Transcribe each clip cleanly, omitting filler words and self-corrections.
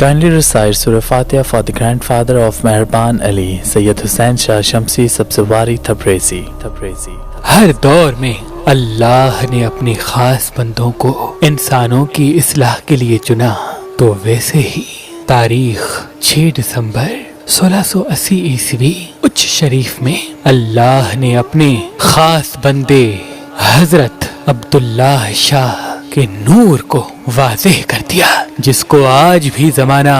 Kindly recite Surah Fatiha for the grandfather of Mehraban Ali, Sayyid Hussain Shah Shamsi Sabzawari Tabrizi. ہر دور میں اللہ نے اپنے خاص بندوں کو انسانوں کی اصلاح کے لیے چنا، تو ویسے ہی تاریخ 6 دسمبر 1680 عیسوی اچ شریف میں اللہ نے اپنے خاص بندے حضرت عبداللہ شاہ کے نور کو واضح کر دیا، جس کو آج بھی زمانہ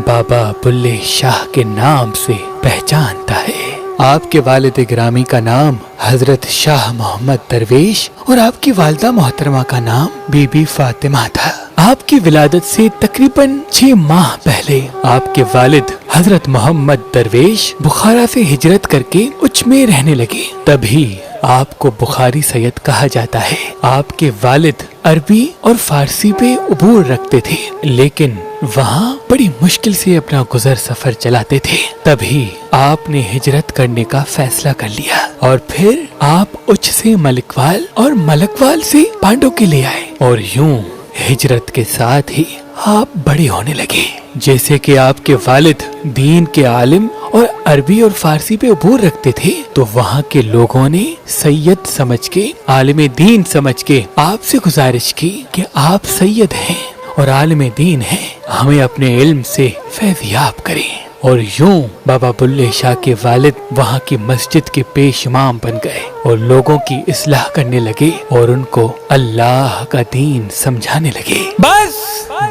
بابا بلے شاہ کے نام سے پہچانتا ہے۔ آپ کے والد گرامی کا نام حضرت شاہ محمد درویش اور آپ کی والدہ محترمہ کا نام بی بی فاطمہ تھا۔ آپ کی ولادت سے تقریباً 6 ماہ پہلے آپ کے والد حضرت محمد درویش بخارا سے ہجرت کر کے اچ میں رہنے لگے، تبھی آپ کو بخاری سید کہا جاتا ہے۔ آپ کے والد عربی اور فارسی پہ عبور رکھتے تھے، لیکن وہاں بڑی مشکل سے اپنا گزر سفر چلاتے تھے، تبھی آپ نے ہجرت کرنے کا فیصلہ کر لیا اور پھر آپ اچ سے ملکوال اور ملکوال سے پانڈو کے لے آئے، اور یوں ہجرت کے ساتھ ہی آپ بڑے ہونے لگے۔ جیسے کہ آپ کے والد دین کے عالم اور عربی اور فارسی پہ عبور رکھتے تھے، تو وہاں کے لوگوں نے سید سمجھ کے، عالم دین سمجھ کے آپ سے گزارش کی کہ آپ سید ہیں اور عالم دین ہیں، ہمیں اپنے علم سے فیض یاب کریں، اور یوں بابا بلے شاہ کے والد وہاں کی مسجد کے پیش امام بن گئے اور لوگوں کی اصلاح کرنے لگے اور ان کو اللہ کا دین سمجھانے لگے۔ بس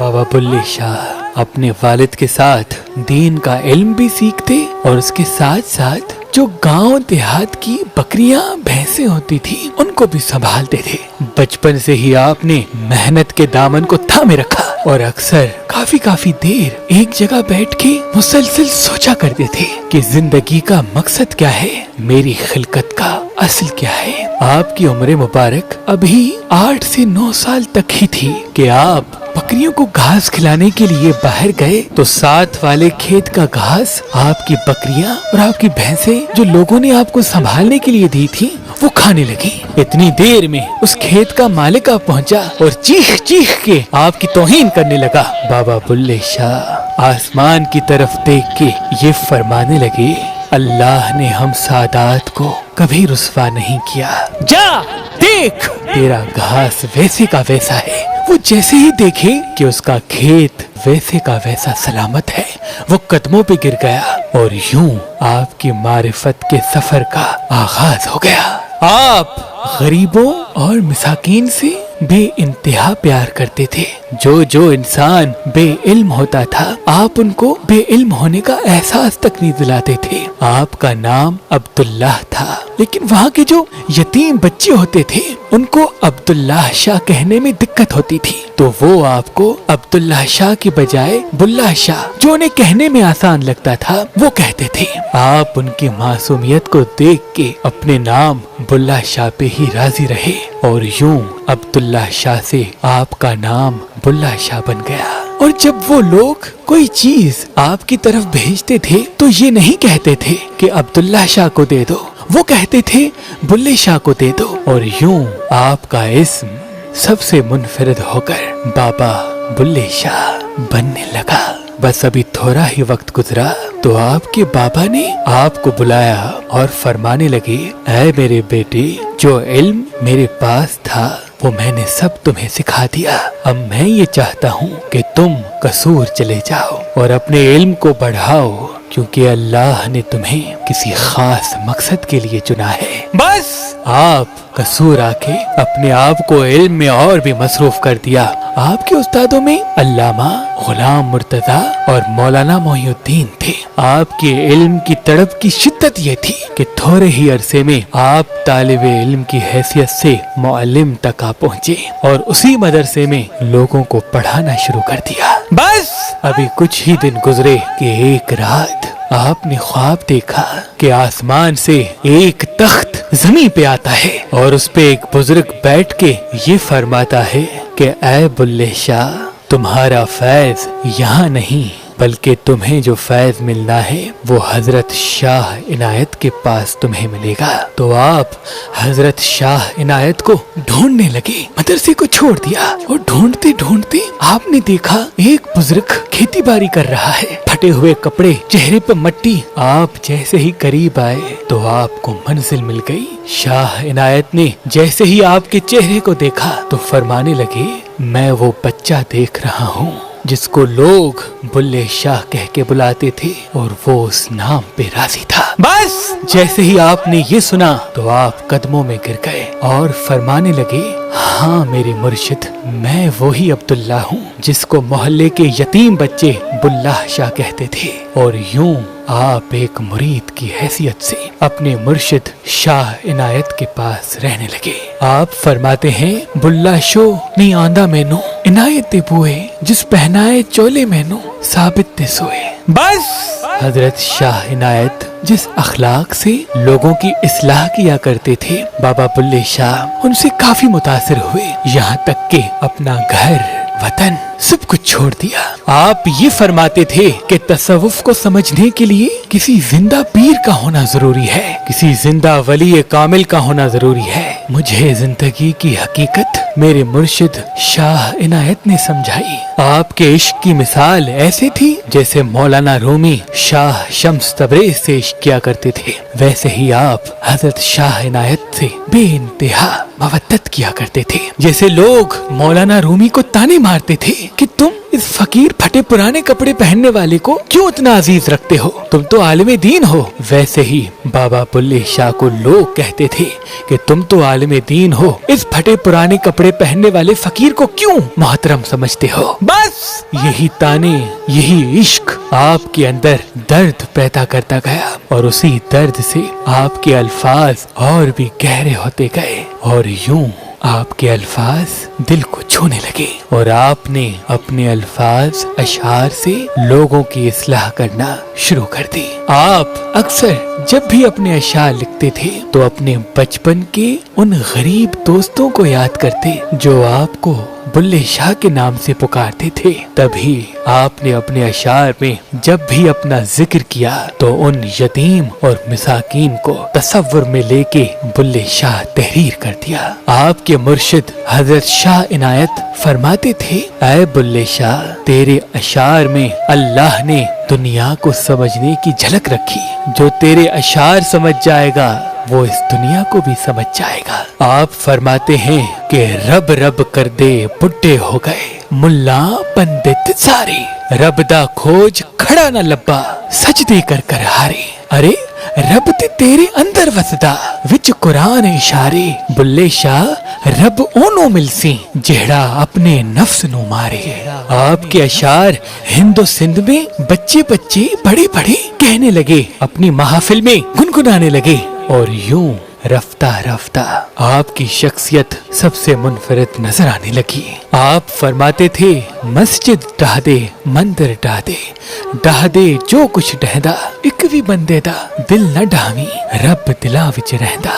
بابا بلے شاہ اپنے والد کے ساتھ دین کا علم بھی سیکھتے اور اس کے ساتھ ساتھ جو گاؤں دیہات کی بکریاں بھینسیں ہوتی تھی ان کو بھی سنبھالتے تھے۔ بچپن سے ہی آپ نے محنت کے دامن کو تھامے رکھا اور اکثر کافی دیر ایک جگہ بیٹھ کے مسلسل سوچا کرتے تھے کہ زندگی کا مقصد کیا ہے، میری خلقت کا اصل کیا ہے۔ آپ کی عمر مبارک ابھی 8 سے 9 سال تک ہی تھی کہ آپ بکریوں کو گھاس کھلانے کے لیے باہر گئے، تو ساتھ والے کھیت کا گھاس آپ کی بکریاں اور آپ کی بھینسیں جو لوگوں نے آپ کو سنبھالنے کے لیے دی تھی وہ کھانے لگی۔ اتنی دیر میں اس کھیت کا مالک آپ پہنچا اور چیخ کے آپ کی توہین کرنے لگا۔ بابا بلے شاہ آسمان کی طرف دیکھ کے یہ فرمانے لگے، اللہ نے ہم سادات کو کبھی رسوا نہیں کیا، جا دیکھ تیرا گھاس ویسے کا ویسا ہے۔ وہ جیسے ہی دیکھے کہ اس کا کھیت ویسے کا ویسا سلامت ہے، وہ قدموں پہ گر گیا اور یوں آپ کی معرفت کے سفر کا آغاز ہو گیا۔ آپ غریبوں اور مساکین سے بے انتہا پیار کرتے تھے۔ جو انسان بے علم ہوتا تھا آپ ان کو بے علم ہونے کا احساس تک نہیں دلاتے تھے۔ آپ کا نام عبداللہ تھا، لیکن وہاں کے جو یتیم بچے ہوتے تھے ان کو عبداللہ شاہ کہنے میں دقت ہوتی تھی، تو وہ آپ کو عبداللہ شاہ کی بجائے بلہ شاہ، جو انہیں کہنے میں آسان لگتا تھا، وہ کہتے تھے۔ آپ ان کی معصومیت کو دیکھ کے اپنے نام بلہ شاہ پہ ہی راضی رہے اور یوں عبداللہ شاہ سے آپ کا نام بلہ شاہ بن گیا۔ اور جب وہ لوگ کوئی چیز آپ کی طرف بھیجتے تھے تو یہ نہیں کہتے تھے کہ عبداللہ شاہ کو دے دو، وہ کہتے تھے بلے شاہ کو دے دو، اور یوں آپ کا اسم سب سے منفرد ہو کر بابا بلے شاہ بننے لگا۔ بس ابھی تھوڑا ہی وقت گزرا تو آپ کے بابا نے آپ کو بلایا اور فرمانے لگے، اے میرے بیٹے، جو علم میرے پاس تھا وہ میں نے سب تمہیں سکھا دیا، اب میں یہ چاہتا ہوں کہ تم قصور چلے جاؤ اور اپنے علم کو بڑھاؤ، کیونکہ اللہ نے تمہیں کسی خاص مقصد کے لیے چنا ہے۔ بس آپ قصور آ کے اپنے آپ کو علم میں اور بھی مصروف کر دیا۔ آپ کے استادوں میں علامہ غلام مرتضیٰ اور مولانا محی الدین تھے۔ آپ کے علم کی تڑپ کی شدت یہ تھی کہ تھوڑے ہی عرصے میں آپ طالب علم کی حیثیت سے معلم تک آ پہنچے اور اسی مدرسے میں لوگوں کو پڑھانا شروع کر دیا۔ بس ابھی کچھ ہی دن گزرے کہ ایک رات آپ نے خواب دیکھا کہ آسمان سے ایک تخت زمین پہ آتا ہے اور اس پہ ایک بزرگ بیٹھ کے یہ فرماتا ہے کہ اے بلے شاہ، تمہارا فیض یہاں نہیں بلکہ تمہیں جو فیض ملنا ہے وہ حضرت شاہ عنایت کے پاس تمہیں ملے گا۔ تو آپ حضرت شاہ عنایت کو ڈھونڈنے لگے، مدرسے کو چھوڑ دیا اور ڈھونڈتے ڈھونڈتے آپ نے دیکھا ایک بزرگ کھیتی باڑی کر رہا ہے، پھٹے ہوئے کپڑے، چہرے پہ مٹی۔ آپ جیسے ہی قریب آئے تو آپ کو منزل مل گئی۔ شاہ عنایت نے جیسے ہی آپ کے چہرے کو دیکھا تو فرمانے لگے، میں وہ بچہ دیکھ رہا ہوں جس کو لوگ بلے شاہ کہہ کے بلاتے تھے اور وہ اس نام پہ راضی تھا۔ بس جیسے ہی آپ نے یہ سنا تو آپ قدموں میں گر گئے اور فرمانے لگے، ہاں میرے مرشد، میں وہی عبداللہ ہوں جس کو محلے کے یتیم بچے بلہ شاہ کہتے تھے۔ اور یوں آپ ایک مرید کی حیثیت سے اپنے مرشد شاہ عنایت کے پاس رہنے لگے۔ آپ فرماتے ہیں، بلہ شو نہیں آندا مینوں، عنایت دے بوئے جس پہنائے چولے مینوں، ثابت تے سوئے۔ بس حضرت شاہ عنایت جس اخلاق سے لوگوں کی اصلاح کیا کرتے تھے، بابا بلے شاہ ان سے کافی متاثر ہوئے، یہاں تک کہ اپنا گھر، وطن سب کچھ چھوڑ دیا۔ آپ یہ فرماتے تھے کہ تصوف کو سمجھنے کے لیے کسی زندہ پیر کا ہونا ضروری ہے، کسی زندہ ولی کامل کا ہونا ضروری ہے۔ مجھے زندگی کی حقیقت میرے مرشد شاہ عنایت نے سمجھائی۔ آپ کے عشق کی مثال ایسے تھی جیسے مولانا رومی شاہ شمس تبریز سے عشق کیا کرتے تھے، ویسے ہی آپ حضرت شاہ عنایت سے بے انتہا مودت کیا کرتے تھے۔ جیسے لوگ مولانا رومی کو تانے مارتے تھے کہ تم اس فقیر پھٹے پرانے کپڑے پہننے والے کو کیوں اتنا عزیز رکھتے ہو، تم تو عالم دین ہو، ویسے ہی بابا بلے شاہ کو لوگ کہتے تھے کہ تم تو عالم دین ہو، اس پھٹے پرانے کپڑے پہننے والے فقیر کو کیوں محترم سمجھتے ہو۔ بس یہی تانے، یہی عشق آپ کے اندر درد پیدا کرتا گیا اور اسی درد سے آپ کے الفاظ اور بھی گہرے ہوتے گئے اور یوں آپ کے الفاظ دل کو چھونے لگے اور آپ نے اپنے الفاظ اشعار سے لوگوں کی اصلاح کرنا شروع کر دی۔ آپ اکثر جب بھی اپنے اشعار لکھتے تھے تو اپنے بچپن کے ان غریب دوستوں کو یاد کرتے جو آپ کو بلے شاہ کے نام سے پکارتے تھے۔ تبھی آپ نے اپنے اشعار میں جب بھی اپنا ذکر کیا تو ان یتیم اور مساکین کو تصور میں لے کے بلے شاہ تحریر کر دیا۔ آپ کے مرشد حضرت شاہ عنایت فرماتے تھے، اے بلے شاہ، تیرے اشعار میں اللہ نے دنیا کو سمجھنے کی جھلک رکھی، جو تیرے اشعار سمجھ جائے گا وہ اس دنیا کو بھی سمجھ جائے گا۔ آپ فرماتے ہیں کہ رب رب کر دے بڈھے ہو گئے، ملا پنڈت سارے، رب دا کھوج کھڑا نہ لبا، سجدے کر کر ہارے۔ ارے رب تے تیرے اندر وسدا وچ قرآن اشارے، بلے شاہ رب اونوں ملسی جہڑا اپنے نفس نو مارے۔ آپ کے اشعار ہند و سندھ میں بچے بچے بڑے بڑے کہنے لگے، اپنی محافل میں گنگنانے لگے اور یوں رفتہ رفتہ آپ کی شخصیت سب سے منفرد نظر آنے لگی۔ آپ فرماتے تھے، مسجد ڈاہ دے مندر ڈاہ دے، ڈاہ دے جو کچھ ڈہدا، ایک بھی بندے دا دل نہ ڈھاوی، رب دلا وچ رہندا۔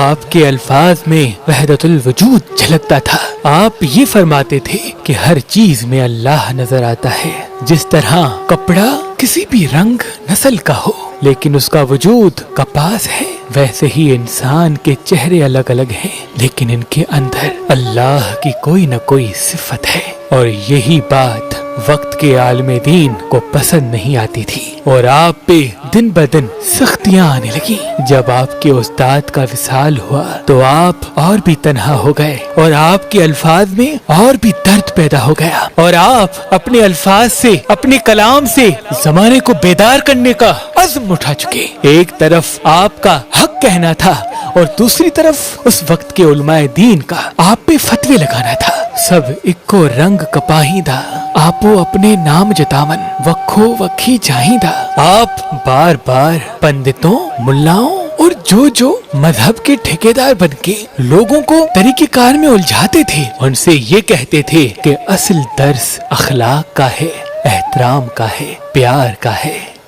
آپ کے الفاظ میں وحدت الوجود جھلکتا تھا۔ آپ یہ فرماتے تھے کہ ہر چیز میں اللہ نظر آتا ہے، جس طرح کپڑا کسی بھی رنگ نسل کا ہو لیکن اس کا وجود کپاس ہے، ویسے ہی انسان کے چہرے الگ الگ ہیں لیکن ان کے اندر اللہ کی کوئی نہ کوئی صفت ہے۔ اور یہی بات وقت کے عالم دین کو پسند نہیں آتی تھی اور آپ پہ دن بدن سختیاں آنے لگی۔ جب آپ کے استاد کا وصال ہوا تو آپ اور بھی تنہا ہو گئے اور آپ کے الفاظ میں اور بھی درد پیدا ہو گیا اور آپ اپنے الفاظ سے، اپنے کلام سے زمانے کو بیدار کرنے کا عزم اٹھا چکے۔ ایک طرف آپ کا حق کہنا تھا اور دوسری طرف اس وقت کے علماء دین کا آپ پہ فتوے لگانا تھا۔ سب اکو رنگ کپاہی دا، آپو اپنے نام جتاون، وکھو وکھی جاہی دا۔ آپ بار بار پنڈتوں، ملاؤں اور جو مذہب کے ٹھیکیدار بن کے لوگوں کو طریقہ کار میں الجھاتے تھے، ان سے یہ کہتے تھے کہ اصل درس اخلاق کا ہے، احترام کا ہے، پیار کا ہے،